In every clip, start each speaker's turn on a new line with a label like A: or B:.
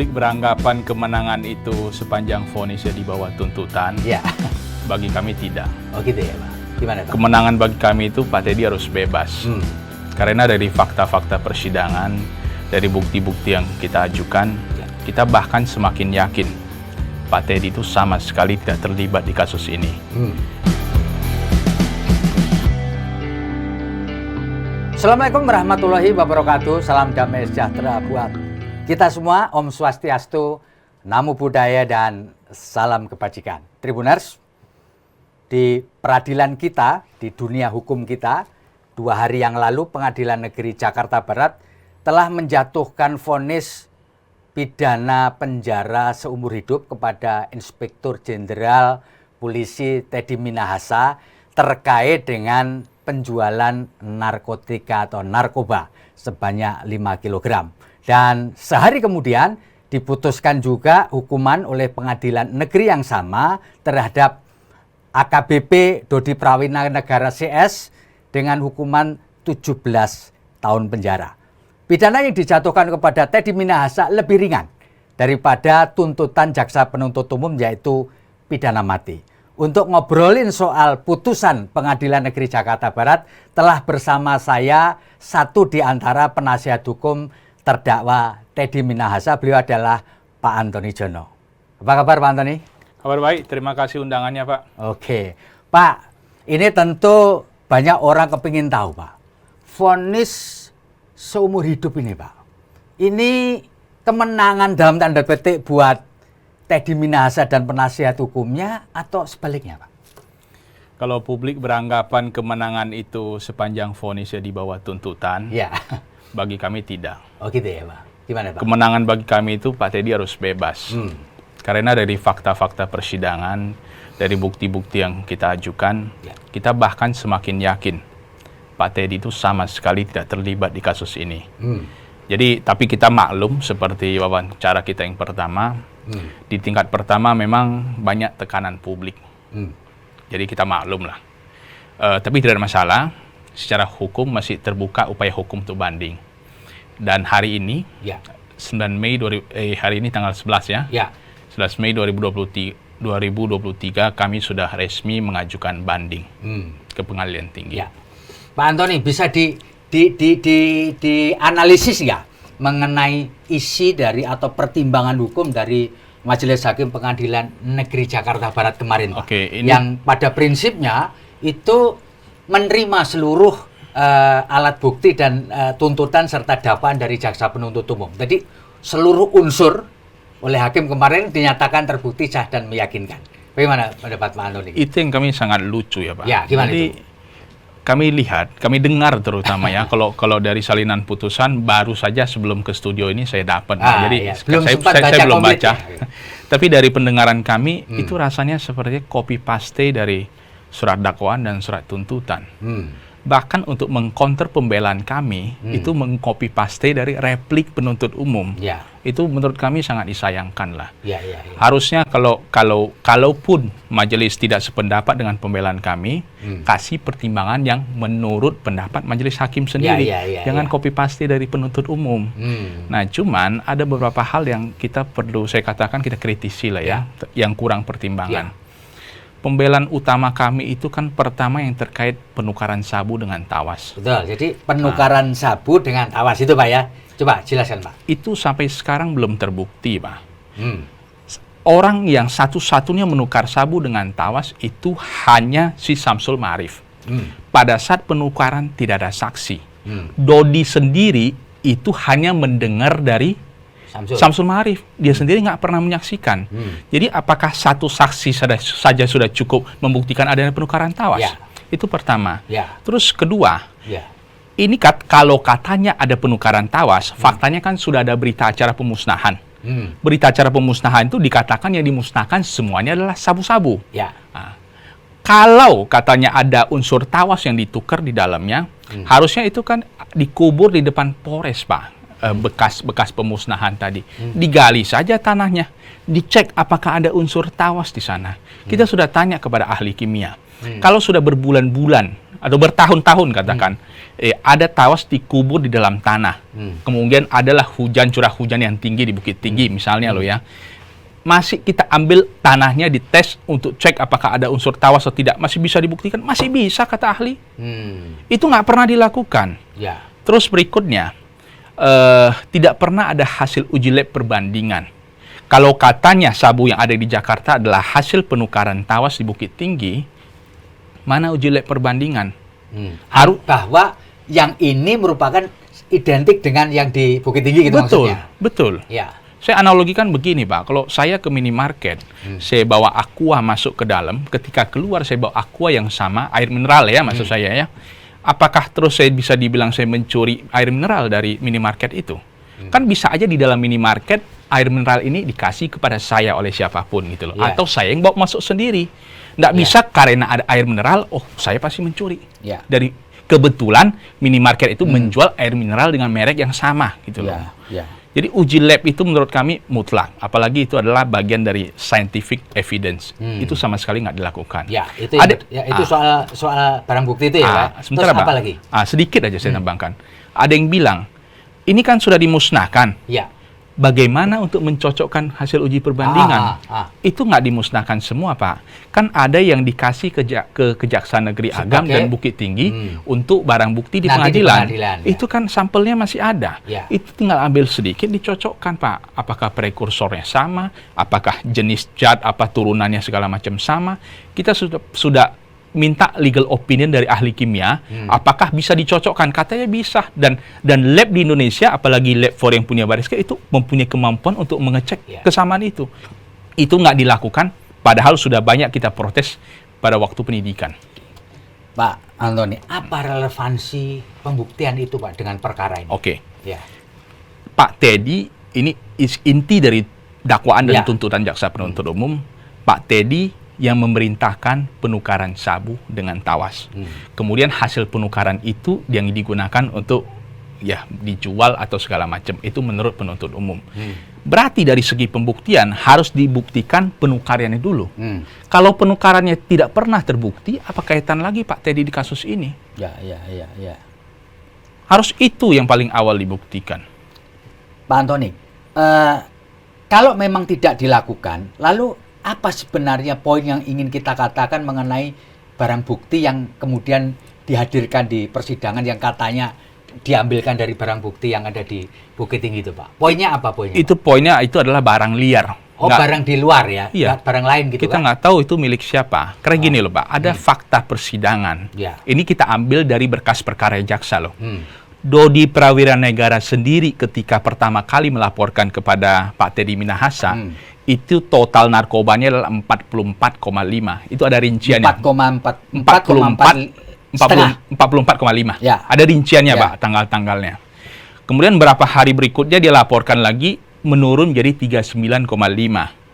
A: publik beranggapan kemenangan itu sepanjang vonisnya di bawah tuntutan,
B: Ya.
A: bagi kami tidak.
B: Oh gitu ya Pak. Gimana Pak?
A: Kemenangan bagi kami itu Pak Teddy harus bebas. Karena dari fakta-fakta persidangan, dari bukti-bukti yang kita ajukan, kita bahkan semakin yakin Pak Teddy itu sama sekali tidak terlibat di kasus ini.
B: Assalamualaikum warahmatullahi wabarakatuh. Salam damai sejahtera buat kita semua. Om Swastiastu, Namo Buddhaya, dan salam kebajikan. Tribuners, di peradilan kita, di dunia hukum kita, 2 hari yang lalu Pengadilan Negeri Jakarta Barat telah menjatuhkan vonis pidana penjara seumur hidup kepada Inspektur Jenderal Polisi Teddy Minahasa terkait dengan penjualan narkotika atau narkoba sebanyak 5 kg. Dan sehari kemudian diputuskan juga hukuman oleh pengadilan negeri yang sama terhadap AKBP Dodi Prawina Negara CS dengan hukuman 17 tahun penjara. Pidana yang dijatuhkan kepada Teddy Minahasa lebih ringan daripada tuntutan jaksa penuntut umum, yaitu pidana mati. Untuk ngobrolin soal putusan Pengadilan Negeri Jakarta Barat, telah bersama saya satu di antara penasihat hukum terdakwa Teddy Minahasa. Beliau adalah Pak Antoni Jono. Apa kabar Pak Antoni?
A: Kabar baik, terima kasih undangannya Pak.
B: Oke, Pak, ini tentu banyak orang kepingin tahu Pak, vonis seumur hidup ini Pak, ini kemenangan dalam tanda petik buat Teddy Minahasa dan penasihat hukumnya atau sebaliknya Pak?
A: Kalau publik beranggapan kemenangan itu sepanjang vonisnya di bawah tuntutan,
B: Ya.
A: bagi kami tidak.
B: Oh gitu ya Pak. Gimana Pak?
A: Kemenangan bagi kami itu Pak Teddy harus bebas. Karena dari fakta-fakta persidangan, dari bukti-bukti yang kita ajukan, kita bahkan semakin yakin Pak Teddy itu sama sekali tidak terlibat di kasus ini. Jadi, tapi kita maklum seperti wawancara kita yang pertama, di tingkat pertama memang banyak tekanan publik. Jadi kita maklum lah. Tapi tidak ada masalah, secara hukum masih terbuka upaya hukum untuk banding. Dan hari ini, 9 Mei, hari ini tanggal 11 ya, 11 Mei 2023 kami sudah resmi mengajukan banding ke Pengadilan Tinggi.
B: Pak Antoni, bisa dianalisis nggak mengenai isi dari atau pertimbangan hukum dari Majelis Hakim Pengadilan Negeri Jakarta Barat kemarin, Pak? Yang pada prinsipnya itu menerima seluruh alat bukti dan tuntutan serta dakwaan dari jaksa penuntut umum. Jadi seluruh unsur oleh hakim kemarin dinyatakan terbukti sah dan meyakinkan. Bagaimana pendapat Pak Antoni?
A: Itu yang kami sangat lucu ya Pak.
B: Ya, gimana itu?
A: Kami lihat, kami dengar terutama ya, kalau dari salinan putusan baru saja sebelum ke studio ini saya dapat. Jadi saya belum baca. Tapi dari pendengaran kami itu rasanya seperti copy paste dari surat dakwaan dan surat tuntutan. Bahkan untuk mengcounter pembelaan kami itu mengcopy paste dari replik penuntut umum. Itu menurut kami sangat disayangkan lah. Harusnya kalaupun majelis tidak sependapat dengan pembelaan kami, kasih pertimbangan yang menurut pendapat majelis hakim sendiri. Jangan copy paste dari penuntut umum. Nah, cuman ada beberapa hal yang kita perlu, saya katakan kita kritisi lah ya, yang kurang pertimbangan. Pembelaan utama kami itu kan pertama yang terkait penukaran sabu dengan tawas. Betul,
B: jadi penukaran sabu dengan tawas itu Pak ya. Coba jelaskan Pak.
A: Itu sampai sekarang belum terbukti Pak. Orang yang satu-satunya menukar sabu dengan tawas itu hanya si Samsul Ma'arif. Pada saat penukaran tidak ada saksi. Dodi sendiri itu hanya mendengar dari Samsul Ma'arif. Dia sendiri nggak pernah menyaksikan. Jadi apakah satu saksi saja sudah cukup membuktikan adanya penukaran tawas? Itu pertama. Terus kedua, ini kalau katanya ada penukaran tawas, faktanya kan sudah ada berita acara pemusnahan. Berita acara pemusnahan itu dikatakan yang dimusnahkan semuanya adalah sabu-sabu. Nah, kalau katanya ada unsur tawas yang ditukar di dalamnya, harusnya itu kan dikubur di depan Polres Pak. Bekas pemusnahan tadi. Digali saja tanahnya, dicek apakah ada unsur tawas di sana. Kita sudah tanya kepada ahli kimia. Kalau sudah berbulan-bulan atau bertahun-tahun katakan, ada tawas dikubur di dalam tanah. Kemudian adalah curah hujan yang tinggi di Bukit Tinggi misalnya loh ya. Masih kita ambil tanahnya dites untuk cek apakah ada unsur tawas atau tidak. Masih bisa dibuktikan? Masih bisa kata ahli. Itu nggak pernah dilakukan.
B: Ya.
A: Terus berikutnya, tidak pernah ada hasil uji lab perbandingan. Kalau katanya sabu yang ada di Jakarta adalah hasil penukaran tawas di Bukit Tinggi, mana uji lab perbandingan?
B: Harus bahwa yang ini merupakan identik dengan yang di Bukit Tinggi gitu maksudnya.
A: Betul.
B: Ya.
A: Saya analogikan begini, Pak. Kalau saya ke minimarket, saya bawa aqua masuk ke dalam, ketika keluar saya bawa aqua yang sama, air mineral ya maksud saya ya. Apakah terus saya bisa dibilang saya mencuri air mineral dari minimarket itu? Kan bisa aja di dalam minimarket air mineral ini dikasih kepada saya oleh siapapun gitu loh. Atau saya yang bawa masuk sendiri. Nggak bisa karena ada air mineral, saya pasti mencuri. Dari kebetulan minimarket itu menjual air mineral dengan merek yang sama gitu loh. Jadi uji lab itu menurut kami mutlak. Apalagi itu adalah bagian dari scientific evidence. Itu sama sekali nggak dilakukan.
B: Itu soal barang bukti itu ya Pak.
A: Sebentar,
B: Terus
A: Pak.
B: apa lagi?
A: Sedikit aja saya tambahkan. Ada yang bilang, ini kan sudah dimusnahkan. Bagaimana untuk mencocokkan hasil uji perbandingan? Itu nggak dimusnahkan semua, Pak. Kan ada yang dikasih ke Kejaksaan Negeri Agam dan Bukit Tinggi untuk barang bukti di pengadilan. Itu kan sampelnya masih ada. Itu tinggal ambil sedikit dicocokkan, Pak. Apakah prekursornya sama? Apakah jenis zat, turunannya segala macam sama? Kita sudah minta legal opinion dari ahli kimia, apakah bisa dicocokkan? Katanya bisa. Dan lab di Indonesia, apalagi lab for yang punya Bariska, itu mempunyai kemampuan untuk mengecek kesamaan itu. Itu nggak dilakukan, padahal sudah banyak kita protes pada waktu penyidikan.
B: Pak Antoni, apa relevansi pembuktian itu Pak dengan perkara ini? Pak
A: Teddy, ini inti dari dakwaan dan tuntutan jaksa penuntut umum. Pak Teddy yang memerintahkan penukaran sabu dengan tawas. Kemudian hasil penukaran itu yang digunakan untuk dijual atau segala macam. Itu menurut penuntut umum. Berarti dari segi pembuktian harus dibuktikan penukarannya dulu. Kalau penukarannya tidak pernah terbukti, apa kaitan lagi Pak Teddy di kasus ini? Harus itu yang paling awal dibuktikan.
B: Pak Antoni, kalau memang tidak dilakukan, lalu apa sebenarnya poin yang ingin kita katakan mengenai barang bukti yang kemudian dihadirkan di persidangan yang katanya diambilkan dari barang bukti yang ada di Bukit Tinggi itu, Pak? Poinnya apa poinnya?
A: Poinnya itu adalah barang liar.
B: Barang di luar ya? Barang lain gitu
A: kita nggak tahu itu milik siapa. Karena gini loh, Pak, ada fakta persidangan. Ini kita ambil dari berkas perkara jaksa loh. Dodi Prawiranegara sendiri ketika pertama kali melaporkan kepada Pak Teddy Minahasa, itu total narkobanya adalah 44,5. Itu ada rinciannya. 44,5. Ada rinciannya, Pak, tanggal-tanggalnya. Kemudian berapa hari berikutnya dia laporkan lagi menurun jadi 39,5.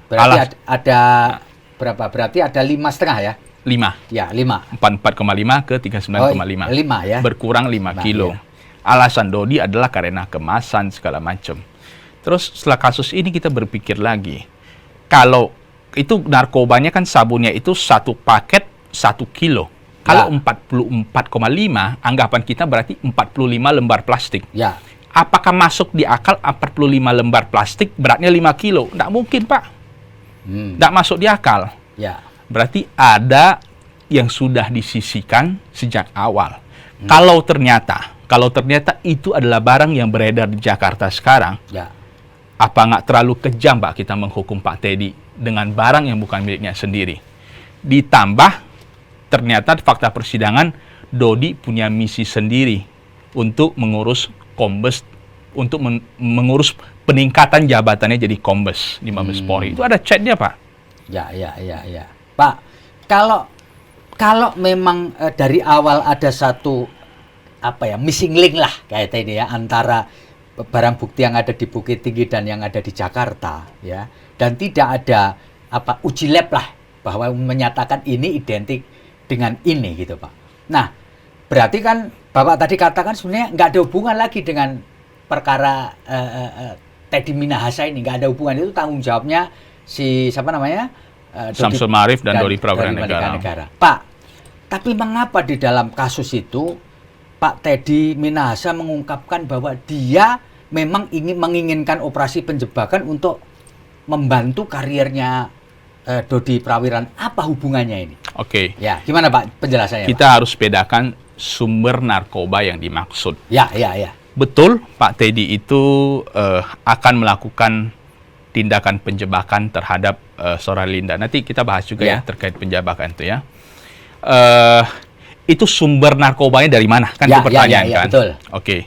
B: Berarti ada berapa? Berarti ada 5,5 ya?
A: 5. 44,5 ke 39,5.
B: 5 ya.
A: Berkurang 5 kilo. Alasan Dodi adalah karena kemasan segala macam. Terus setelah kasus ini kita berpikir lagi. Kalau itu narkobanya kan sabunnya itu 1 paket 1 kilo. Kalau 44,5, anggapan kita berarti 45 lembar plastik. Apakah masuk di akal 45 lembar plastik beratnya 5 kilo? Nggak mungkin, Pak. Nggak masuk di akal. Berarti ada yang sudah disisihkan sejak awal. Kalau ternyata itu adalah barang yang beredar di Jakarta sekarang, apa nggak terlalu kejam, Pak, kita menghukum Pak Teddy dengan barang yang bukan miliknya sendiri? Ditambah, ternyata fakta persidangan, Dodi punya misi sendiri untuk mengurus Kombes, untuk mengurus peningkatan jabatannya jadi Kombes di Mabes Polri. Itu ada chatnya, Pak.
B: Pak, kalau memang dari awal ada satu missing link lah kayak ini ya, antara barang bukti yang ada di Bukit Tinggi dan yang ada di Jakarta ya, dan tidak ada uji lab lah bahwa menyatakan ini identik dengan ini gitu, Pak. Nah, berarti kan Bapak tadi katakan sebenarnya nggak ada hubungan lagi dengan perkara Teddy Minahasa ini, nggak ada hubungan, itu tanggung jawabnya si siapa namanya?
A: Samsul Ma'arif dan Dodi Prawiranegara.
B: Pak, Tapi mengapa di dalam kasus itu Pak Teddy Minahasa mengungkapkan bahwa dia memang menginginkan operasi penjebakan untuk membantu karirnya Dodi Prawiran? Apa hubungannya ini?
A: Oke.
B: Ya, gimana Pak penjelasannya?
A: Kita harus bedakan sumber narkoba yang dimaksud.
B: Ya.
A: Betul, Pak Teddy itu akan melakukan tindakan penjebakan terhadap saudara Linda. Nanti kita bahas juga ya terkait penjebakan itu ya. Itu sumber narkobanya dari mana? Kan itu pertanyaan kan?
B: Betul.
A: Oke.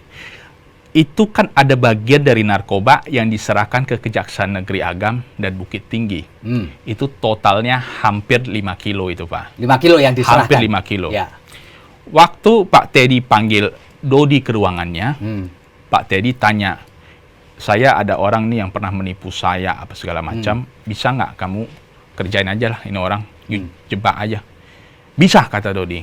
A: Itu kan ada bagian dari narkoba yang diserahkan ke Kejaksaan Negeri Agam dan Bukit Tinggi. Itu totalnya hampir 5 kilo itu, Pak.
B: 5 kilo yang diserahkan?
A: Hampir 5 kilo.
B: Ya.
A: Waktu Pak Teddy panggil Dodi ke ruangannya, Pak Teddy tanya, saya ada orang nih yang pernah menipu saya, apa segala macam, bisa nggak kamu kerjain aja lah ini orang, you jebak aja. Bisa, kata Dodi.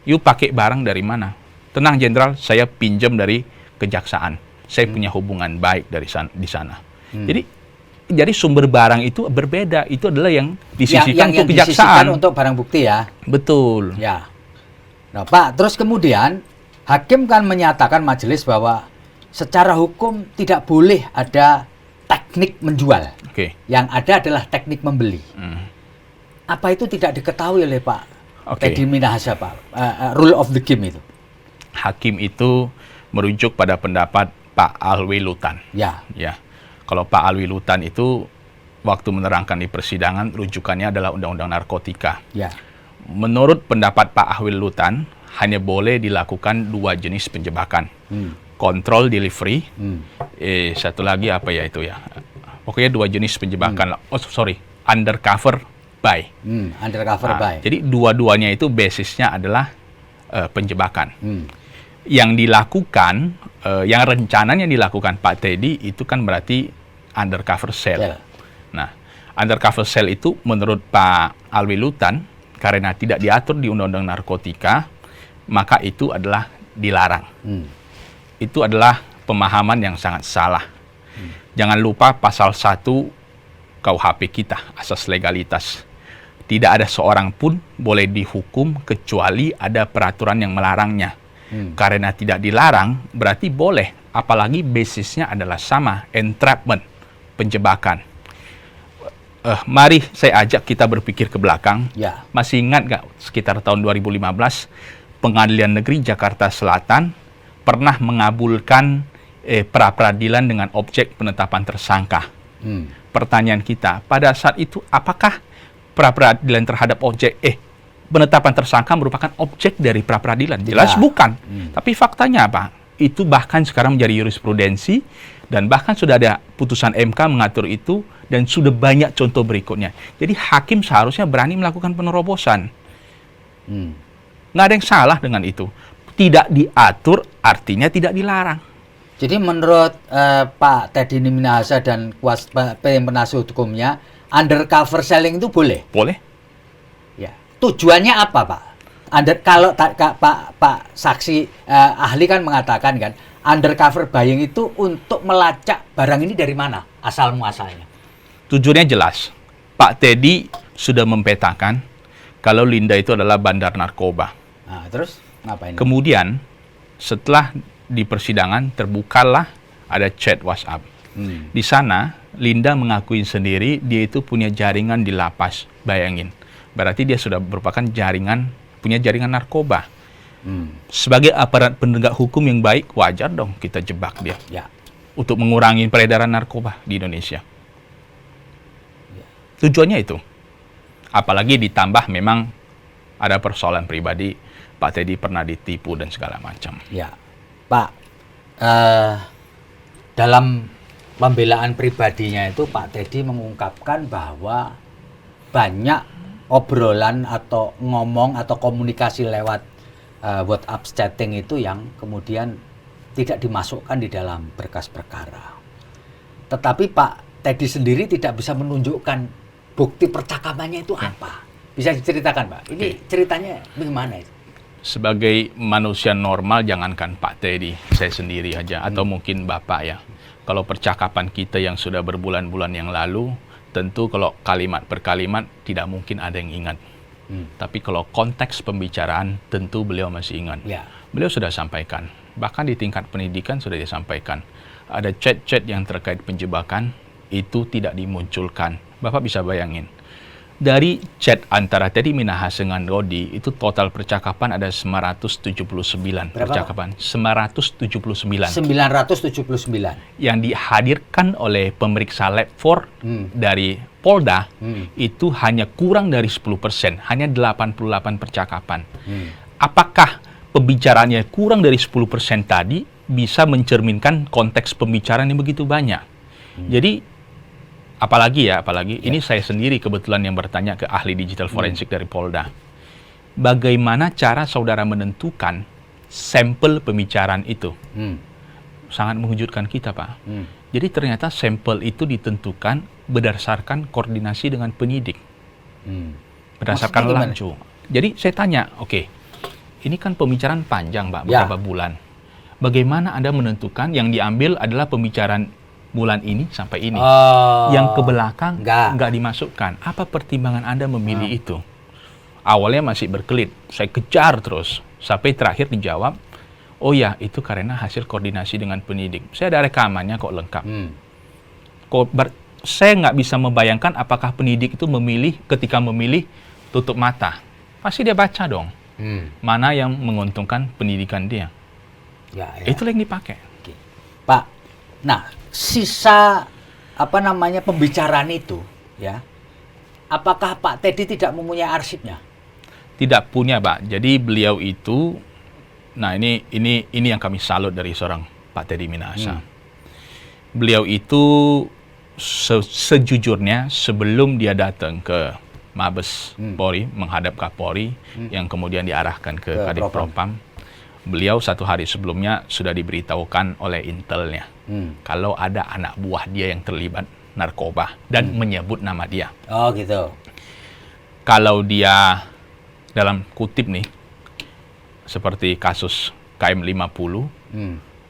A: You pakai barang dari mana? Tenang, Jenderal, saya pinjam dari Kejaksaan. Saya punya hubungan baik di sana. Jadi sumber barang itu berbeda. Itu adalah yang disisihkan untuk Kejaksaan.
B: Disisihkan untuk barang bukti ya.
A: Betul.
B: Ya. Nah, Pak, terus kemudian hakim kan menyatakan majelis bahwa secara hukum tidak boleh ada teknik menjual.
A: Oke.
B: Yang ada adalah teknik membeli. Apa itu tidak diketahui oleh Pak Teddy Minahasa, Pak? Rule of the game itu.
A: Hakim itu merujuk pada pendapat Pak Alwi Lutan.
B: Ya.
A: Kalau Pak Alwi Lutan itu waktu menerangkan di persidangan rujukannya adalah Undang-Undang Narkotika.
B: Ya.
A: Menurut pendapat Pak Alwi Lutan hanya boleh dilakukan 2 jenis penjebakan. Control delivery. Satu lagi apa ya itu ya? Pokoknya 2 jenis penjebakan. Undercover buy.
B: Undercover buy.
A: Jadi dua-duanya itu basisnya adalah penjebakan. Yang dilakukan, yang rencananya dilakukan Pak Teddy itu kan berarti undercover sale. Nah, undercover sale itu menurut Pak Alwi Lutan, karena tidak diatur di Undang-Undang Narkotika, maka itu adalah dilarang. Itu adalah pemahaman yang sangat salah. Jangan lupa pasal 1 KUHP kita, asas legalitas. Tidak ada seorang pun boleh dihukum kecuali ada peraturan yang melarangnya. Karena tidak dilarang, berarti boleh. Apalagi basisnya adalah sama, entrapment, penjebakan. Mari saya ajak kita berpikir ke belakang.
B: Ya.
A: Masih ingat nggak sekitar tahun 2015, Pengadilan Negeri Jakarta Selatan pernah mengabulkan pra-peradilan dengan objek penetapan tersangka. Pertanyaan kita, pada saat itu apakah pra-peradilan terhadap objek penetapan tersangka merupakan objek dari pra-peradilan? Jelas bukan. Tapi faktanya apa? Itu bahkan sekarang menjadi jurisprudensi dan bahkan sudah ada putusan MK mengatur itu dan sudah banyak contoh berikutnya. Jadi hakim seharusnya berani melakukan penerobosan. Nggak ada yang salah dengan itu. Tidak diatur artinya tidak dilarang.
B: Jadi menurut Pak Teddy Minahasa dan kuasa penasihat hukumnya, undercover selling itu boleh?
A: Boleh.
B: Ya. Tujuannya apa, Pak? Kalau Pak saksi ahli kan mengatakan kan, undercover buying itu untuk melacak barang ini dari mana asal muasalnya.
A: Tujuannya jelas. Pak Teddy sudah mempetakan kalau Linda itu adalah bandar narkoba.
B: Nah, terus ngapain?
A: Kemudian setelah di persidangan terbukalah ada chat WhatsApp. Di sana Linda mengakui sendiri dia itu punya jaringan di lapas. Bayangin. Berarti dia sudah merupakan punya jaringan narkoba. Sebagai aparat penegak hukum yang baik, wajar dong kita jebak dia.
B: Ya.
A: Untuk mengurangi peredaran narkoba di Indonesia. Tujuannya itu. Apalagi ditambah memang ada persoalan pribadi, Pak Teddy pernah ditipu dan segala macam.
B: Ya, Pak, dalam pembelaan pribadinya itu Pak Teddy mengungkapkan bahwa banyak obrolan atau ngomong atau komunikasi lewat WhatsApp chatting itu yang kemudian tidak dimasukkan di dalam berkas perkara. Tetapi Pak Teddy sendiri tidak bisa menunjukkan bukti percakapannya itu apa. Bisa diceritakan, Pak? Ini ceritanya bagaimana itu?
A: Sebagai manusia normal, jangankan Pak Teddy, saya sendiri aja, atau mungkin Bapak ya. Kalau percakapan kita yang sudah berbulan-bulan yang lalu, tentu kalau kalimat per kalimat tidak mungkin ada yang ingat. Tapi kalau konteks pembicaraan tentu beliau masih ingat.
B: Ya.
A: Beliau sudah sampaikan, bahkan di tingkat pendidikan sudah disampaikan. Ada chat-chat yang terkait penjebakan, itu tidak dimunculkan. Bapak bisa bayangin, dari chat antara Teddy Minahasa dengan Dodi, itu total percakapan ada 979 percakapan. 979.
B: 979.
A: Yang dihadirkan oleh pemeriksa Lab 4 dari Polda, itu hanya kurang dari 10%, hanya 88 percakapan. Apakah pembicaraannya kurang dari 10% tadi bisa mencerminkan konteks pembicaraan yang begitu banyak? Jadi, apalagi ini saya sendiri kebetulan yang bertanya ke ahli digital forensik dari Polda. Bagaimana cara saudara menentukan sampel pembicaraan itu? Sangat mengejutkan kita, Pak. Jadi ternyata sampel itu ditentukan berdasarkan koordinasi dengan penyidik. Berdasarkan lancu. Jadi saya tanya, oke, ini kan pembicaraan panjang, Pak, beberapa bulan. Bagaimana Anda menentukan yang diambil adalah pembicaraan bulan ini sampai ini? Yang ke belakang nggak dimasukkan. Apa pertimbangan Anda memilih itu? Awalnya masih berkelit. Saya kejar terus. Sampai terakhir dijawab, oh ya, itu karena hasil koordinasi dengan penyidik. Saya ada rekamannya kok lengkap. Saya nggak bisa membayangkan apakah penyidik itu ketika memilih tutup mata. Pasti dia baca dong. Mana yang menguntungkan pendidikan dia. Itulah yang dipakai.
B: Pak, nah sisa pembicaraan itu, ya, apakah Pak Teddy tidak mempunyai arsipnya?
A: Tidak punya, Pak. Jadi beliau itu, nah ini yang kami salut dari seorang Pak Teddy Minahasa. Beliau itu sejujurnya sebelum dia datang ke Mabes Polri menghadap Kapolri yang kemudian diarahkan ke Kadif Propam, beliau 1 hari sebelumnya sudah diberitahukan oleh intelnya kalau ada anak buah dia yang terlibat narkoba dan menyebut nama dia.
B: Oh gitu.
A: Kalau dia dalam kutip nih seperti kasus KM50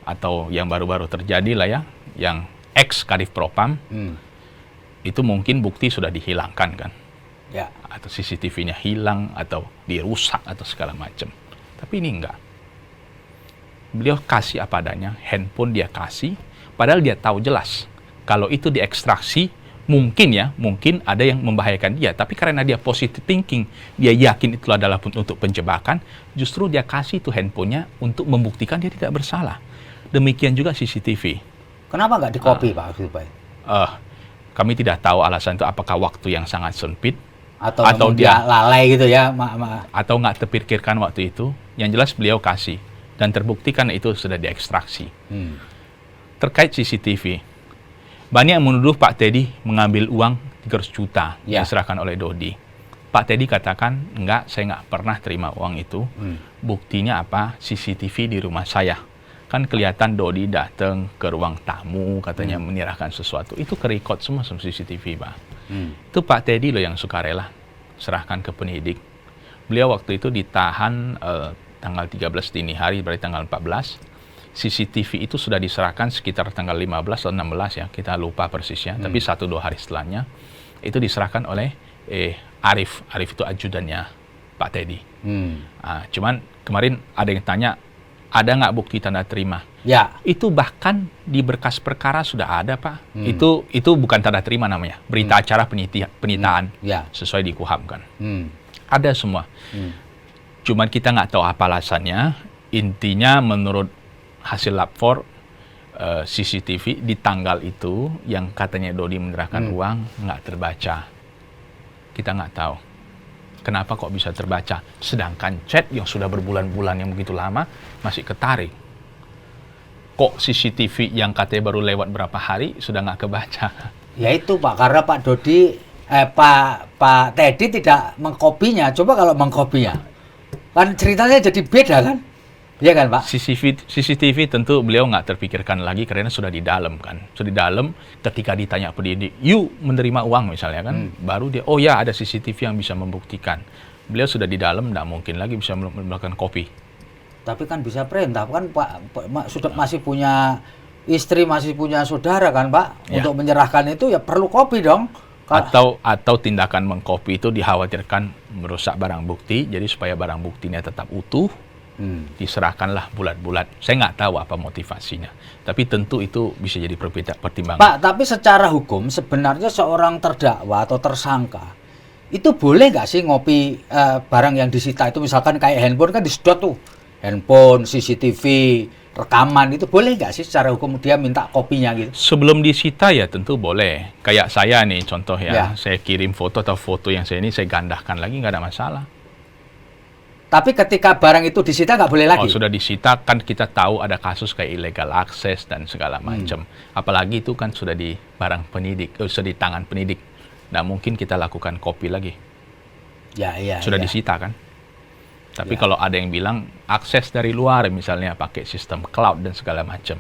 A: atau yang baru-baru terjadi lah ya, yang ex Kadif Propam, itu mungkin bukti sudah dihilangkan kan. Atau CCTV-nya hilang atau dirusak atau segala macam. Tapi ini enggak. Beliau kasih apa adanya, handphone dia kasih, padahal dia tahu jelas kalau itu diekstraksi mungkin ada yang membahayakan dia. Tapi karena dia positive thinking, dia yakin itu adalah untuk penjebakan, justru dia kasih itu handphonenya untuk membuktikan dia tidak bersalah. Demikian juga CCTV.
B: Kenapa nggak di-copy, Pak?
A: Kami tidak tahu alasan itu, apakah waktu yang sangat sempit
B: atau dia lalai gitu ya,
A: atau nggak terpikirkan waktu itu. Yang jelas beliau kasih dan terbuktikan itu sudah diekstraksi. Terkait CCTV, banyak yang menuduh Pak Teddy mengambil uang 300 juta yang diserahkan oleh Dodi. Pak Teddy katakan, enggak, saya nggak pernah terima uang itu. Buktinya apa? CCTV di rumah saya. Kan kelihatan Dodi datang ke ruang tamu, katanya menyerahkan sesuatu. Itu ke-record semua sama CCTV, Pak. Itu Pak Teddy loh yang sukarela serahkan ke penyidik. Beliau waktu itu ditahan tanggal 13 dini hari, berarti tanggal 14. CCTV itu sudah diserahkan sekitar tanggal 15 atau 16 ya, kita lupa persisnya. Tapi 1-2 hari setelahnya itu diserahkan oleh Arif. Arif itu ajudannya Pak Teddy. Cuman kemarin ada yang tanya, ada nggak bukti tanda terima?
B: Ya.
A: Itu bahkan di berkas perkara sudah ada, Pak. Itu bukan tanda terima namanya, berita acara penyitaan sesuai di KUHAP kan. Ada semua. Cuman kita nggak tahu apa alasannya. Intinya menurut hasil lapor CCTV di tanggal itu yang katanya Dodi menyerahkan uang nggak terbaca. Kita nggak tahu kenapa kok bisa terbaca, sedangkan chat yang sudah berbulan-bulan yang begitu lama masih ketarik. Kok CCTV yang katanya baru lewat berapa hari sudah nggak kebaca?
B: Ya itu, Pak, karena Pak Teddy tidak mengkopinya. Coba kalau mengkopinya, kan ceritanya jadi beda kan? Iya kan, Pak?
A: CCTV tentu beliau nggak terpikirkan lagi karena sudah di dalam kan. Sudah di dalam, ketika ditanya penyidik, "You menerima uang," misalnya kan, baru dia, "Oh ya, ada CCTV yang bisa membuktikan." Beliau sudah di dalam, nggak mungkin lagi bisa melakukan copy.
B: Tapi kan bisa perintah kan, Pak, sudah masih punya istri, masih punya saudara kan, Pak? Untuk menyerahkan itu ya perlu copy dong.
A: Atau tindakan mengcopy itu dikhawatirkan merusak barang bukti, jadi supaya barang buktinya tetap utuh, diserahkanlah bulat-bulat. Saya nggak tahu apa motivasinya, tapi tentu itu bisa jadi pertimbangan.
B: Pak, tapi secara hukum sebenarnya seorang terdakwa atau tersangka itu boleh nggak sih ngopi barang yang disita itu, misalkan kayak handphone kan disedot tuh, handphone, CCTV, rekaman, itu boleh nggak sih secara hukum dia minta kopinya gitu?
A: Sebelum disita ya tentu boleh. Kayak saya nih contoh ya, saya kirim foto atau foto yang saya gandahkan lagi, nggak ada masalah.
B: Tapi ketika barang itu disita nggak boleh lagi?
A: Oh, sudah disita kan kita tahu ada kasus kayak illegal access dan segala macam. Apalagi itu kan sudah di barang penyidik, sudah di tangan penyidik. Nah mungkin kita lakukan kopi lagi. Sudah disita kan? Tapi kalau ada yang bilang akses dari luar, misalnya pakai sistem cloud dan segala macam,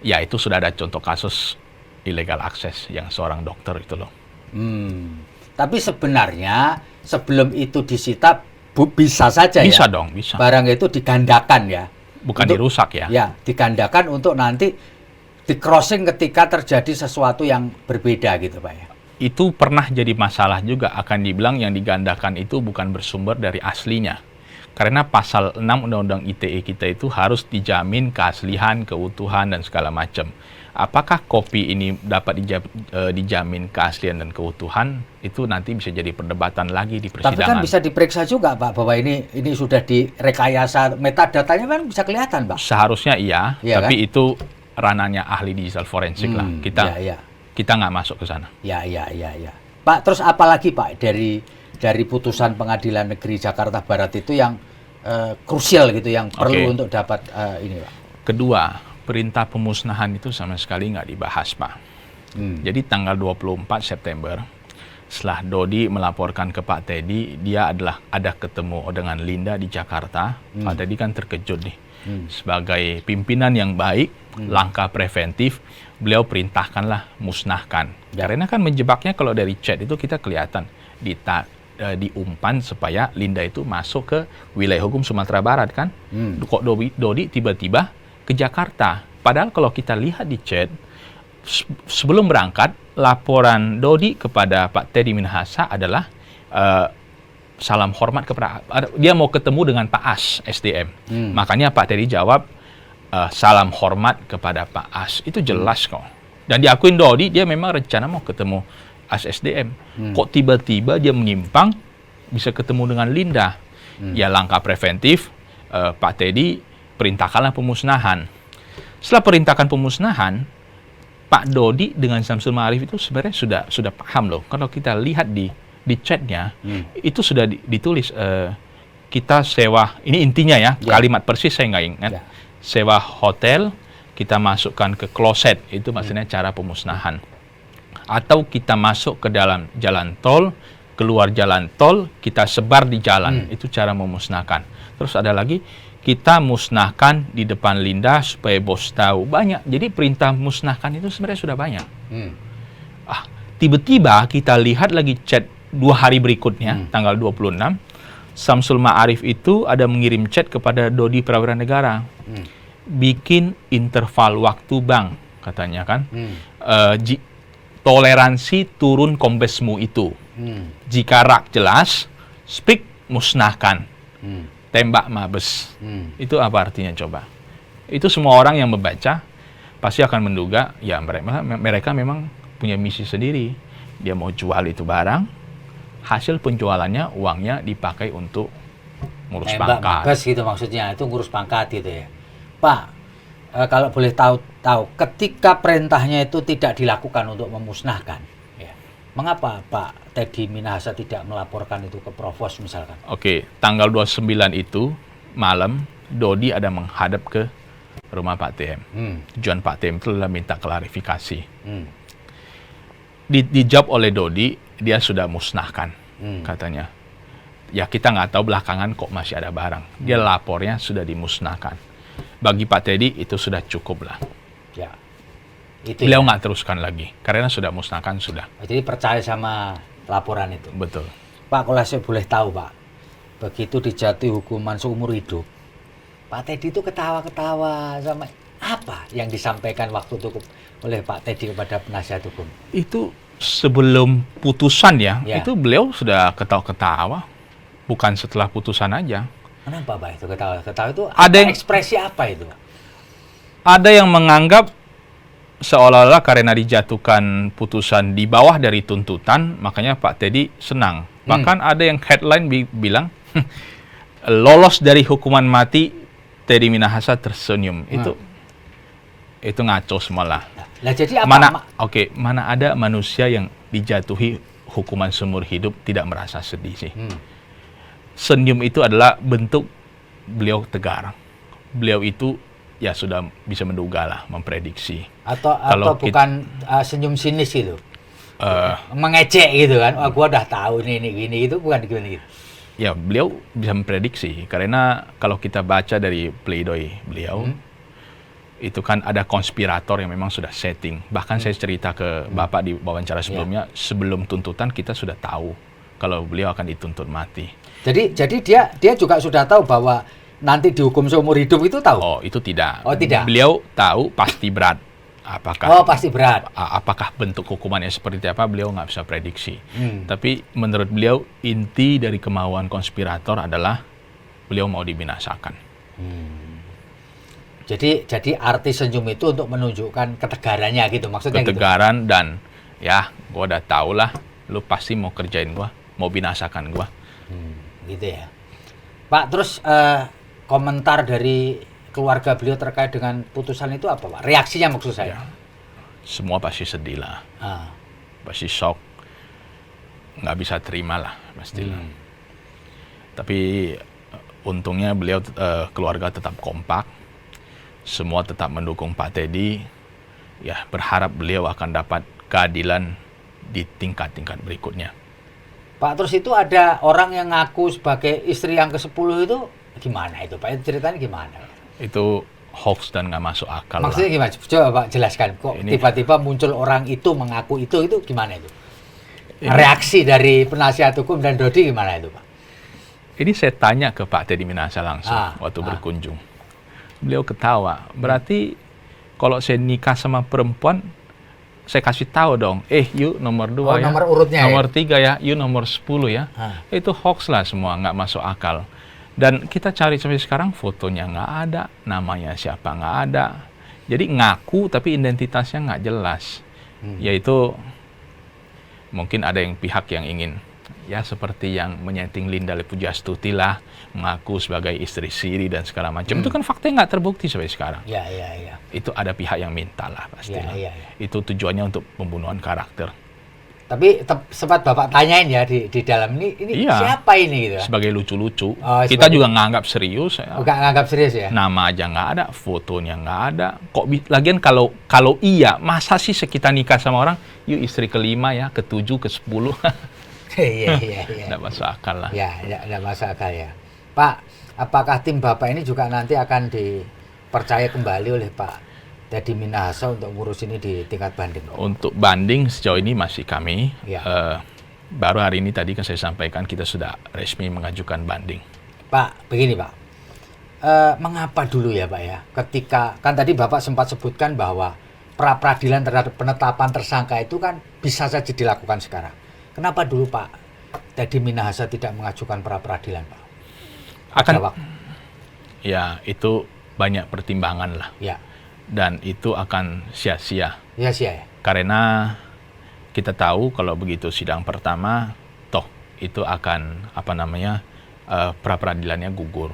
A: ya itu sudah ada contoh kasus illegal access yang seorang dokter itu loh.
B: Tapi sebenarnya sebelum itu disita bisa saja
A: bisa
B: ya?
A: Dong, bisa.
B: Barang itu digandakan ya?
A: Bukan dirusak ya?
B: Ya, digandakan untuk nanti di-crossing ketika terjadi sesuatu yang berbeda gitu Pak ya?
A: Itu pernah jadi masalah juga, akan dibilang yang digandakan itu bukan bersumber dari aslinya. Karena pasal 6 Undang-Undang ITE kita itu harus dijamin keaslian, keutuhan, dan segala macam. Apakah kopi ini dapat dijamin keaslian dan keutuhan, itu nanti bisa jadi perdebatan lagi di persidangan.
B: Tapi kan bisa diperiksa juga Pak, bahwa ini sudah direkayasa, metadatanya kan bisa kelihatan Pak?
A: Seharusnya iya, tapi kan? Itu ranahnya ahli digital forensik lah. Kita nggak masuk ke sana.
B: Ya. Pak, terus apalagi Pak dari putusan Pengadilan Negeri Jakarta Barat itu yang krusial gitu, yang perlu untuk dapat ini Pak?
A: Kedua, perintah pemusnahan itu sama sekali nggak dibahas Pak. Jadi tanggal 24 September, setelah Dodi melaporkan ke Pak Teddy, dia ada ketemu dengan Linda di Jakarta. Pak Teddy kan terkejut nih. Sebagai pimpinan yang baik, langkah preventif, beliau perintahkanlah musnahkan. Karena kan menjebaknya kalau dari chat itu kita kelihatan diumpan supaya Linda itu masuk ke wilayah hukum Sumatera Barat kan. Kok Dodi tiba-tiba ke Jakarta. Padahal kalau kita lihat di chat, sebelum berangkat, laporan Dodi kepada Pak Teddy Minahasa adalah salam hormat kepada, dia mau ketemu dengan Pak As, SDM. Makanya Pak Teddy jawab, salam hormat kepada Pak As. Itu jelas kok. Dan diakuin Dodi, dia memang rencana mau ketemu As SDM. Kok tiba-tiba dia menyimpang, bisa ketemu dengan Linda. Ya langkah preventif, Pak Teddy perintahkanlah pemusnahan. Setelah perintahkan pemusnahan, Pak Dodi dengan Samsul Ma'arif itu sebenarnya sudah paham loh. Kalau kita lihat di chatnya, itu sudah ditulis, kita sewa, ini intinya ya, kalimat persis saya nggak ingat, sewa hotel, kita masukkan ke kloset, itu maksudnya cara pemusnahan. Atau kita masuk ke dalam jalan tol, keluar jalan tol, kita sebar di jalan, itu cara memusnahkan. Terus ada lagi, kita musnahkan di depan Linda supaya bos tahu. Banyak, jadi perintah musnahkan itu sebenarnya sudah banyak. Tiba-tiba kita lihat lagi chat 2 hari berikutnya, tanggal 26, Samsul Ma'arif itu ada mengirim chat kepada Dodi Prawira Negara. Bikin interval waktu bang, katanya kan. Toleransi turun kombesmu itu. Jika rak jelas, speak musnahkan. Tembak mabes. Itu apa artinya coba? Itu semua orang yang membaca pasti akan menduga, ya mereka memang punya misi sendiri. Dia mau jual itu barang, hasil penjualannya uangnya dipakai untuk ngurus pangkat.
B: Mabes gitu maksudnya, itu ngurus pangkat gitu ya. Pak, kalau boleh tahu ketika perintahnya itu tidak dilakukan untuk memusnahkan, ya, mengapa Pak Teddy Minahasa tidak melaporkan itu ke Provos misalkan?
A: Oke, tanggal 29 itu malam Dodi ada menghadap ke rumah Pak TM. Tujuan Pak TM itu adalah minta klarifikasi. Dijawab oleh Dodi, dia sudah musnahkan, katanya. Ya kita nggak tahu belakangan kok masih ada barang. Dia lapornya sudah dimusnahkan. Bagi Pak Teddy itu sudah cukup lah.
B: Ya. Itu
A: beliau nggak teruskan lagi, karena sudah musnahkan sudah.
B: Jadi percaya sama laporan itu.
A: Betul.
B: Pak, kalau saya boleh tahu Pak, begitu dijatuhi hukuman seumur hidup, Pak Teddy itu ketawa-ketawa sama apa yang disampaikan waktu itu oleh Pak Teddy kepada penasihat hukum?
A: Itu sebelum putusan ya,
B: Ya.
A: itu beliau sudah ketawa-ketawa, bukan setelah putusan aja.
B: Kenapa Pak itu ketawa itu?
A: Ada yang-
B: ekspresi apa itu Pak?
A: Ada yang menganggap seolah-olah karena dijatuhkan putusan di bawah dari tuntutan, makanya Pak Teddy senang. Bahkan ada yang headline bilang, lolos dari hukuman mati, Teddy Minahasa tersenyum. Itu ngaco semalah.
B: Lah jadi apa?
A: Mana ada manusia yang dijatuhi hukuman seumur hidup tidak merasa sedih sih. Senyum itu adalah bentuk beliau tegar. Beliau itu ya sudah bisa menduga lah, memprediksi.
B: Atau
A: Kalau
B: bukan senyum sinis itu? Mengejek gitu kan? Gua udah tahu ini gini itu, bukan gini gitu.
A: Ya, beliau bisa memprediksi karena kalau kita baca dari pledoi beliau, itu kan ada konspirator yang memang sudah setting. Bahkan saya cerita ke Bapak di wawancara sebelumnya, sebelum tuntutan kita sudah tahu kalau beliau akan dituntut mati.
B: Jadi dia juga sudah tahu bahwa nanti dihukum seumur hidup itu tahu?
A: Oh, itu tidak.
B: Oh, tidak.
A: Beliau tahu pasti berat. Apakah
B: pasti berat.
A: Apakah bentuk hukumannya seperti apa, beliau nggak bisa prediksi. Tapi menurut beliau, inti dari kemauan konspirator adalah beliau mau dibinasakan.
B: Jadi arti senyum itu untuk menunjukkan ketegarannya gitu, maksudnya
A: Ketegaran dan ya, gua udah tau lah, lu pasti mau kerjain gua, mau binasakan gua.
B: Gitu ya. Pak, terus komentar dari keluarga beliau terkait dengan putusan itu apa Pak? Reaksinya maksud saya.
A: Ya, semua pasti sedih lah,
B: Ah.
A: pasti shock, nggak bisa terima lah pastilah. Tapi untungnya beliau keluarga tetap kompak, semua tetap mendukung Pak Teddy. Ya, berharap beliau akan dapat keadilan di tingkat-tingkat berikutnya.
B: Pak, terus itu ada orang yang ngaku sebagai istri yang ke-10 itu gimana itu Pak? Itu ceritanya gimana?
A: Itu hoax dan nggak masuk akal.
B: Maksudnya gimana? Coba Pak jelaskan. Kok tiba-tiba muncul orang itu mengaku itu gimana itu? Reaksi dari penasihat hukum dan Dodi gimana itu Pak?
A: Ini saya tanya ke Pak Teddy Minahasa langsung waktu berkunjung. Beliau ketawa. Berarti kalau saya nikah sama perempuan, saya kasih tahu dong, you nomor 2 ya.
B: Nomor urutnya
A: nomor 3 ya, you nomor 10 ya. Itu hoax lah semua, nggak masuk akal. Dan kita cari sampai sekarang fotonya nggak ada, namanya siapa nggak ada. Jadi ngaku tapi identitasnya nggak jelas. Yaitu mungkin ada yang pihak yang ingin ya seperti yang menyeting Linda Pujastuti lah, mengaku sebagai istri siri dan segala macam. Itu kan faktanya nggak terbukti sampai sekarang.
B: Ya.
A: Itu ada pihak yang minta lah pasti.
B: Ya.
A: Itu tujuannya untuk pembunuhan karakter.
B: Tapi sempat Bapak tanyain ya di dalam ini siapa ini gitu.
A: Sebagai lucu-lucu.
B: sebagai...
A: Kita juga nganggap serius.
B: Nggak nganggap serius ya?
A: Nama aja nggak ada, fotonya nggak ada. Lagian kalau iya, masa sih kita nikah sama orang, yuk istri ke-5 ya, ke-7, ke-10.
B: Iya.
A: Nggak masuk akal lah.
B: Ya, nggak masuk akal ya. Pak, apakah tim Bapak ini juga nanti akan dipercaya kembali oleh Pak Teddy Minahasa untuk ngurus ini di tingkat banding?
A: Untuk banding sejauh ini masih kami.
B: Ya.
A: Baru hari ini tadi kan saya sampaikan kita sudah resmi mengajukan banding.
B: Pak, begini Pak. Mengapa dulu ya Pak ya? Ketika, kan tadi Bapak sempat sebutkan bahwa pra-peradilan terhadap penetapan tersangka itu kan bisa saja dilakukan sekarang. Kenapa dulu Pak Teddy Minahasa tidak mengajukan pra-peradilan Pak?
A: Ya, itu banyak pertimbangan lah.
B: Ya.
A: Dan itu akan sia-sia.
B: Sia-sia ya?
A: Karena kita tahu kalau begitu sidang pertama, toh itu akan pra-peradilannya gugur.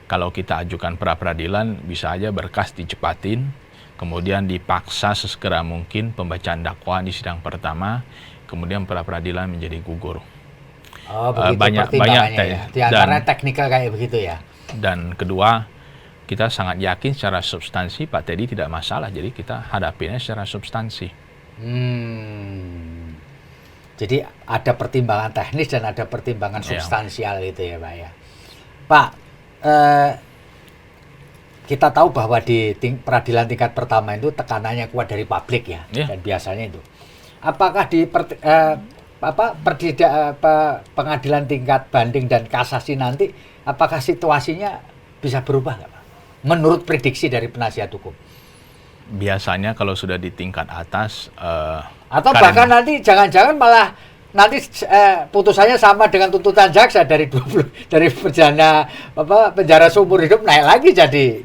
A: Kalau kita ajukan pra-peradilan, bisa aja berkas dicepatin, kemudian dipaksa sesegera mungkin pembacaan dakwaan di sidang pertama, kemudian pra-peradilan menjadi gugur.
B: Oh, begitu pertimbangannya ya? Di antara teknikal kayak begitu ya?
A: Dan kedua, kita sangat yakin secara substansi Pak Teddy tidak masalah, jadi kita hadapinya secara substansi.
B: Jadi ada pertimbangan teknis dan ada pertimbangan substansial gitu ya Pak ya. Pak, kita tahu bahwa di peradilan tingkat pertama itu tekanannya kuat dari publik ya, dan biasanya itu. Apakah di pengadilan tingkat banding dan kasasi nanti, apakah situasinya bisa berubah nggak Pak? Menurut prediksi dari penasihat hukum?
A: Biasanya kalau sudah di tingkat atas,
B: Atau
A: Karena-
B: bahkan nanti jangan-jangan malah nanti putusannya sama dengan tuntutan jaksa dari 20 dari penjara seumur hidup naik lagi jadi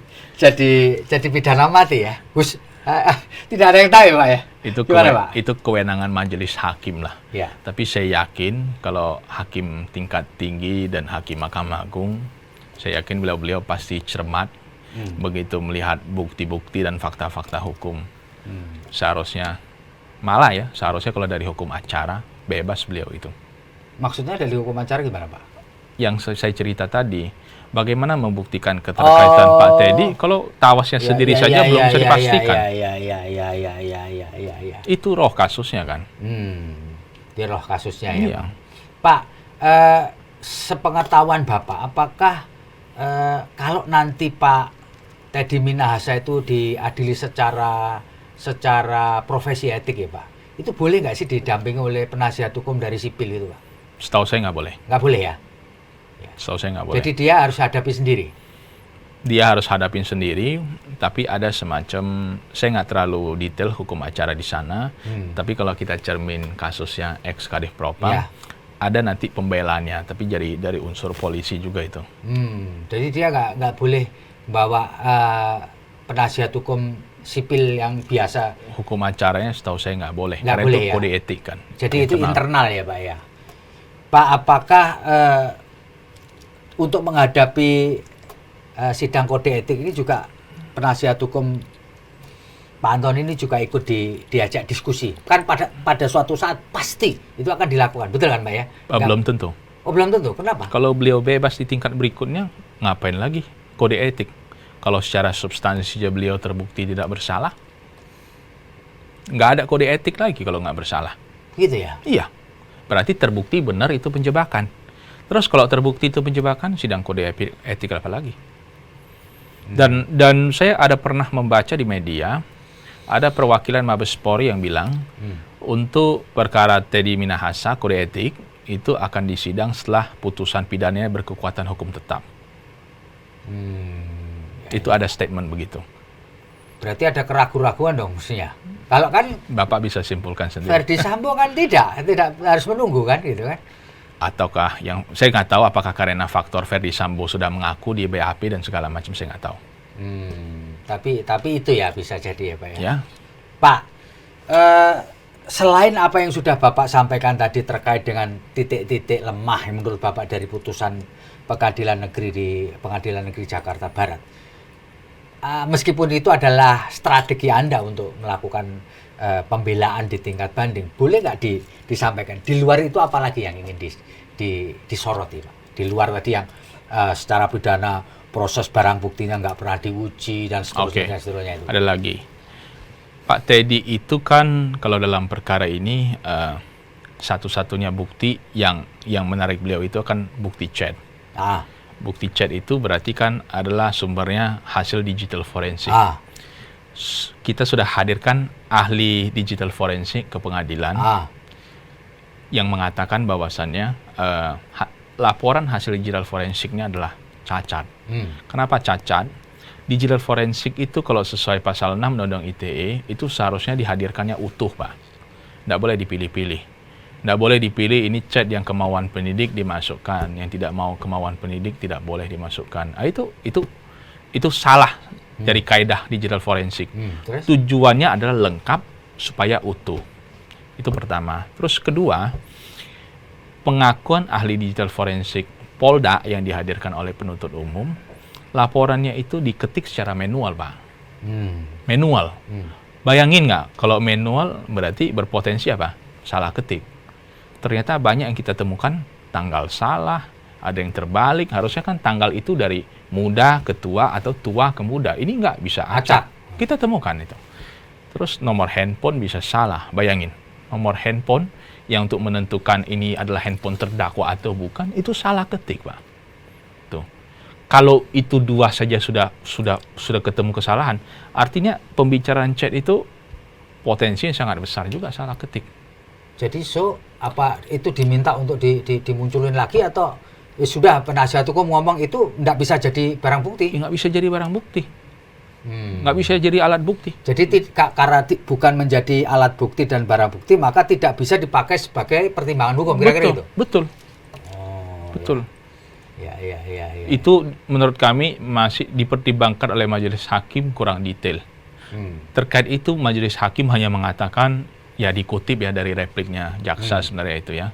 B: pidana mati ya. Tidak ada yang tahu ya, Pak ya. Gimana, Pak?
A: Itu kewenangan majelis hakim lah.
B: Ya.
A: Tapi saya yakin kalau hakim tingkat tinggi dan hakim Mahkamah Agung, saya yakin beliau-beliau pasti cermat begitu melihat bukti-bukti dan fakta-fakta hukum. Seharusnya kalau dari hukum acara bebas beliau itu.
B: Maksudnya dari hukum acara gimana, Pak?
A: Yang saya cerita tadi, bagaimana membuktikan keterkaitan Pak Teddy kalau tawasnya sendiri saja belum bisa dipastikan.
B: Ya.
A: Itu roh kasusnya kan.
B: Di roh kasusnya
A: Iya.
B: ya, Pak. Sepengetahuan Bapak, apakah kalau nanti Pak Teddy Minahasa itu diadili secara profesi etik ya, Pak, itu boleh nggak sih didampingi oleh penasihat hukum dari sipil itu, Pak?
A: Setahu saya nggak boleh.
B: Nggak boleh ya?
A: Setahu saya nggak boleh.
B: Jadi dia harus hadapi sendiri?
A: Dia harus hadapin sendiri, tapi ada semacam, saya nggak terlalu detail hukum acara di sana, tapi kalau kita cermin kasusnya ex Kadif Propam,
B: Ya.
A: ada nanti pembelaannya, tapi dari unsur polisi juga itu.
B: Jadi dia nggak boleh bawa penasihat hukum sipil yang biasa.
A: Hukum acaranya setahu saya nggak boleh,
B: Nggak
A: karena
B: boleh
A: itu
B: ya?
A: kode etik kan.
B: Jadi itu internal ya, Pak ya. Pak, apakah untuk menghadapi sidang kode etik ini juga penasihat hukum Pak Anton ini juga ikut diajak diskusi? Kan pada suatu saat pasti itu akan dilakukan, betul kan, Pak ya?
A: Belum tentu.
B: Oh, belum tentu. Kenapa?
A: Kalau beliau bebas di tingkat berikutnya, ngapain lagi kode etik? Kalau secara substansinya beliau terbukti tidak bersalah, nggak ada kode etik lagi kalau nggak bersalah.
B: Gitu ya?
A: Iya, berarti terbukti benar itu penjebakan. Terus kalau terbukti itu penjebakan, sidang kode etik apa lagi? Dan saya ada pernah membaca di media, ada perwakilan Mabes Polri yang bilang, untuk perkara Teddy Minahasa kode etik, itu akan disidang setelah putusan pidananya berkekuatan hukum tetap. Itu ada statement begitu.
B: Berarti ada keraguan-raguan dong mestinya. Kalau kan
A: Bapak bisa simpulkan sendiri.
B: Verdi Sambo kan tidak harus menunggu kan, gitu kan?
A: Ataukah yang saya nggak tahu apakah karena faktor Verdi Sambo sudah mengaku di BAP dan segala macam, saya nggak tahu.
B: Tapi itu ya bisa jadi ya, Pak ya.
A: Ya,
B: Pak, selain apa yang sudah Bapak sampaikan tadi terkait dengan titik-titik lemah yang menurut Bapak dari putusan Pengadilan Negeri Jakarta Barat, meskipun itu adalah strategi Anda untuk melakukan pembelaan di tingkat banding, boleh nggak disampaikan di luar itu apa lagi yang ingin disoroti, Pak? Di luar tadi yang secara pidana proses barang buktinya nggak pernah diuji dan seterusnya, seterusnya itu.
A: Ada lagi. Pak Teddy itu kan kalau dalam perkara ini satu-satunya bukti yang menarik beliau itu kan bukti chat. Bukti chat itu berarti kan adalah sumbernya hasil digital forensik. Kita sudah hadirkan ahli digital forensik ke pengadilan yang mengatakan bahwasannya laporan hasil digital forensiknya adalah cacat. Kenapa cacat? Digital forensik itu kalau sesuai pasal 6 Undang-Undang ITE itu seharusnya dihadirkannya utuh, Pak. Nggak boleh dipilih-pilih. Nggak boleh dipilih ini chat yang kemauan penyidik dimasukkan, yang tidak mau kemauan penyidik tidak boleh dimasukkan. Itu salah dari kaidah digital forensik.
B: Terus?
A: Tujuannya adalah lengkap supaya utuh. Itu pertama. Terus kedua, pengakuan ahli digital forensik Polda yang dihadirkan oleh penuntut umum, laporannya itu diketik secara manual, Pak. Manual. Bayangin nggak, kalau manual berarti berpotensi apa? Salah ketik. Ternyata banyak yang kita temukan tanggal salah, ada yang terbalik. Harusnya kan tanggal itu dari muda ke tua atau tua ke muda. Ini nggak bisa acak. Kita temukan itu. Terus nomor handphone bisa salah. Bayangin, nomor handphone yang untuk menentukan ini adalah handphone terdakwa atau bukan, itu salah ketik, Pak. Tuh. Kalau itu dua saja sudah ketemu kesalahan, artinya pembicaraan chat itu potensinya sangat besar juga salah ketik.
B: Jadi apa itu diminta untuk dimunculin lagi atau sudah penasihat hukum ngomong itu nggak bisa jadi barang bukti?
A: Nggak bisa jadi barang bukti. Nggak bisa jadi alat bukti.
B: Jadi karena bukan menjadi alat bukti dan barang bukti, maka tidak bisa dipakai sebagai pertimbangan hukum, kira-kira itu?
A: Betul.
B: Oh,
A: Betul.
B: Ya.
A: Itu menurut kami masih dipertimbangkan oleh majelis hakim kurang detail. Terkait itu majelis hakim hanya mengatakan, ya dikutip ya dari repliknya jaksa sebenarnya itu ya.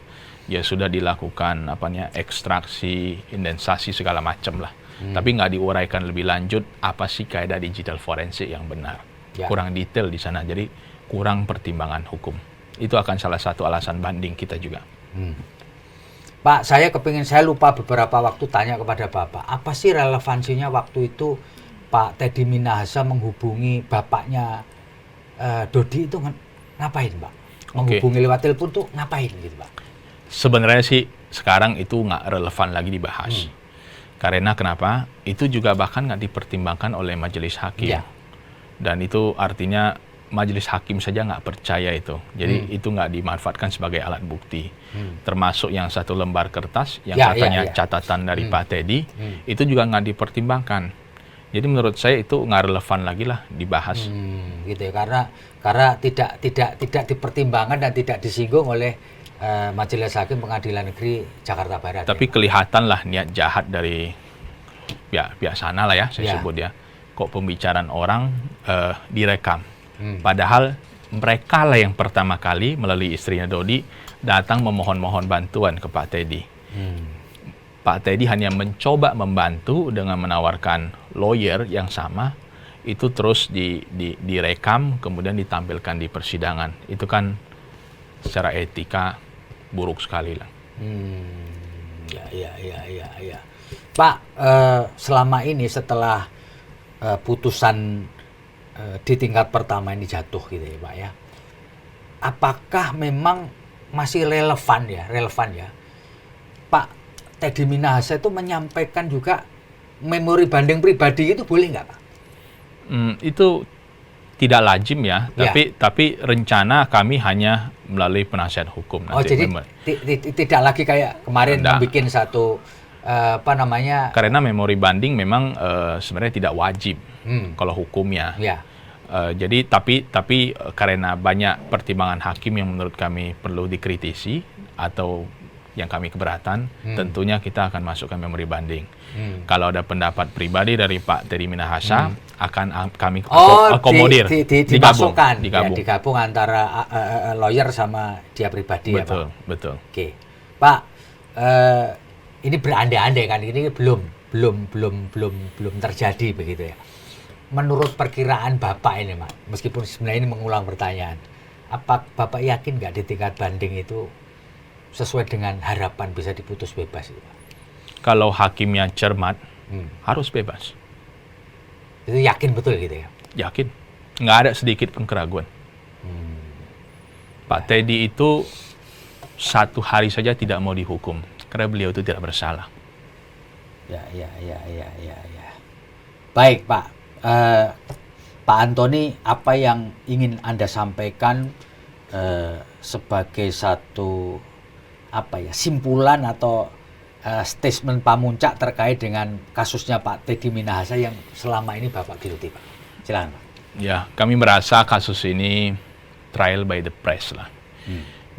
A: Ya sudah dilakukan ekstraksi, indensasi segala macam lah. Tapi nggak diuraikan lebih lanjut apa sih kaidah digital forensik yang benar.
B: Ya.
A: Kurang detail di sana, jadi kurang pertimbangan hukum. Itu akan salah satu alasan banding kita juga.
B: Pak, saya lupa beberapa waktu tanya kepada Bapak, apa sih relevansinya waktu itu Pak Teddy Minahasa menghubungi bapaknya Dodi itu ngapain, Pak? Menghubungi lewat telepon tuh ngapain gitu, Pak?
A: Sebenarnya sih sekarang itu nggak relevan lagi dibahas. Karena kenapa? Itu juga bahkan nggak dipertimbangkan oleh majelis hakim.
B: Ya.
A: Dan itu artinya majelis hakim saja nggak percaya itu. Jadi itu nggak dimanfaatkan sebagai alat bukti. Termasuk yang satu lembar kertas yang katanya catatan dari Pak Teddy, itu juga nggak dipertimbangkan. Jadi menurut saya itu nggak relevan lagi lah dibahas.
B: Gitu ya, karena tidak dipertimbangkan dan tidak disinggung oleh Majelis Hakim Pengadilan Negeri Jakarta Barat.
A: Tapi kelihatan lah niat jahat dari pihak sana lah ya, saya sebut ya. Kok pembicaraan orang direkam. Padahal mereka lah yang pertama kali melalui istrinya Dodi datang memohon-mohon bantuan ke Pak Teddy. Pak Teddy hanya mencoba membantu dengan menawarkan lawyer yang sama, itu terus direkam kemudian ditampilkan di persidangan. Itu kan secara etika buruk sekali lah.
B: Ya. Pak, selama ini setelah putusan di tingkat pertama ini jatuh gitu ya, Pak ya, apakah memang masih relevan ya Pak Teddy Minahasa itu menyampaikan juga memori banding pribadi, itu boleh nggak, Pak?
A: Itu tidak lazim ya, tapi rencana kami hanya melalui penasihat hukum.
B: Nanti jadi tidak lagi kayak kemarin membuat satu
A: Karena memori banding memang sebenarnya tidak wajib kalau hukumnya. Jadi tapi karena banyak pertimbangan hakim yang menurut kami perlu dikritisi atau yang kami keberatan, tentunya kita akan masukkan memori banding. Kalau ada pendapat pribadi dari Pak Teddy Minahasa, akan kami akomodir,
B: digabung antara lawyer sama dia pribadi.
A: Betul,
B: ya, Pak?
A: Betul.
B: Oke, Pak, ini berandai-andai kan, ini belum terjadi begitu ya. Menurut perkiraan Bapak ini, Pak, meskipun sebenarnya ini mengulang pertanyaan, apa Bapak yakin nggak di tingkat banding itu sesuai dengan harapan bisa diputus bebas itu, Pak?
A: Kalau hakimnya cermat, harus bebas.
B: Itu yakin betul gitu ya?
A: Yakin. Nggak ada sedikit pun keraguan. Pak Teddy itu satu hari saja tidak mau dihukum karena beliau itu tidak bersalah.
B: Ya. Baik, Pak. Pak Antoni, apa yang ingin Anda sampaikan sebagai satu simpulan atau statement Pamuncak terkait dengan kasusnya Pak Teddy Minahasa yang selama ini Bapak geluti, Pak? Silakan, Pak.
A: Ya, kami merasa kasus ini trial by the press lah.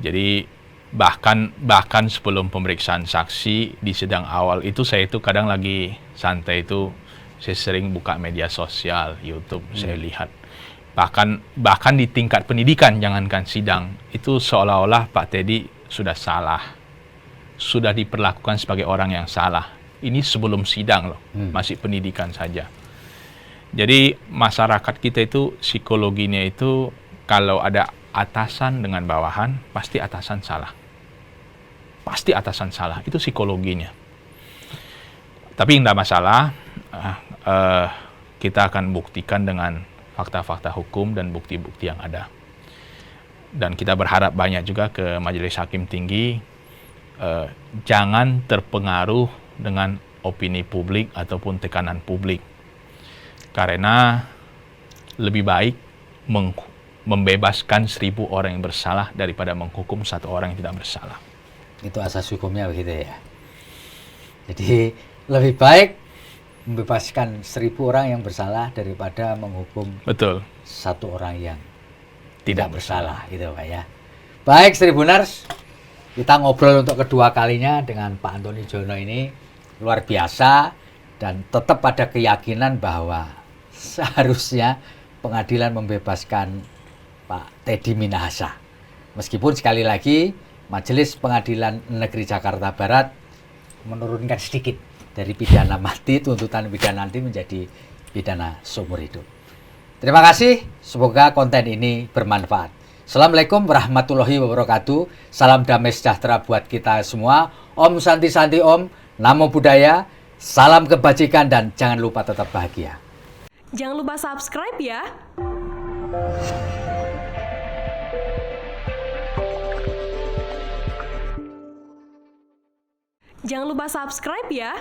A: Jadi bahkan sebelum pemeriksaan saksi di sidang awal itu, saya itu kadang lagi santai itu, saya sering buka media sosial, YouTube, saya lihat. Bahkan di tingkat pendidikan, jangankan sidang, itu seolah-olah Pak Teddy sudah salah. Sudah diperlakukan sebagai orang yang salah. Ini sebelum sidang loh, masih pendidikan saja. Jadi masyarakat kita itu psikologinya itu kalau ada atasan dengan bawahan, pasti atasan salah. Pasti atasan salah, itu psikologinya. Tapi tidak masalah, kita akan buktikan dengan fakta-fakta hukum dan bukti-bukti yang ada. Dan kita berharap banyak juga ke Majelis Hakim Tinggi, jangan terpengaruh dengan opini publik ataupun tekanan publik. Karena lebih baik membebaskan 1000 orang yang bersalah daripada menghukum 1 orang yang tidak bersalah.
B: Itu asas hukumnya begitu ya. Jadi lebih baik membebaskan 1.000 orang yang bersalah daripada menghukum
A: Betul.
B: satu orang yang
A: Tidak
B: tidak bersalah, gitu Pak ya. Baik Tribuners, kita ngobrol untuk kedua kalinya dengan Pak Antoni Jono ini luar biasa dan tetap ada keyakinan bahwa seharusnya pengadilan membebaskan Pak Teddy Minahasa. Meskipun sekali lagi Majelis Pengadilan Negeri Jakarta Barat menurunkan sedikit dari pidana mati, tuntutan pidana nanti menjadi pidana seumur hidup. Terima kasih, semoga konten ini bermanfaat. Assalamualaikum warahmatullahi wabarakatuh. Salam damai sejahtera buat kita semua. Om Santi Santi Om, Namo Buddhaya, salam kebajikan dan jangan lupa tetap bahagia.
C: Jangan lupa subscribe ya. Jangan lupa subscribe ya.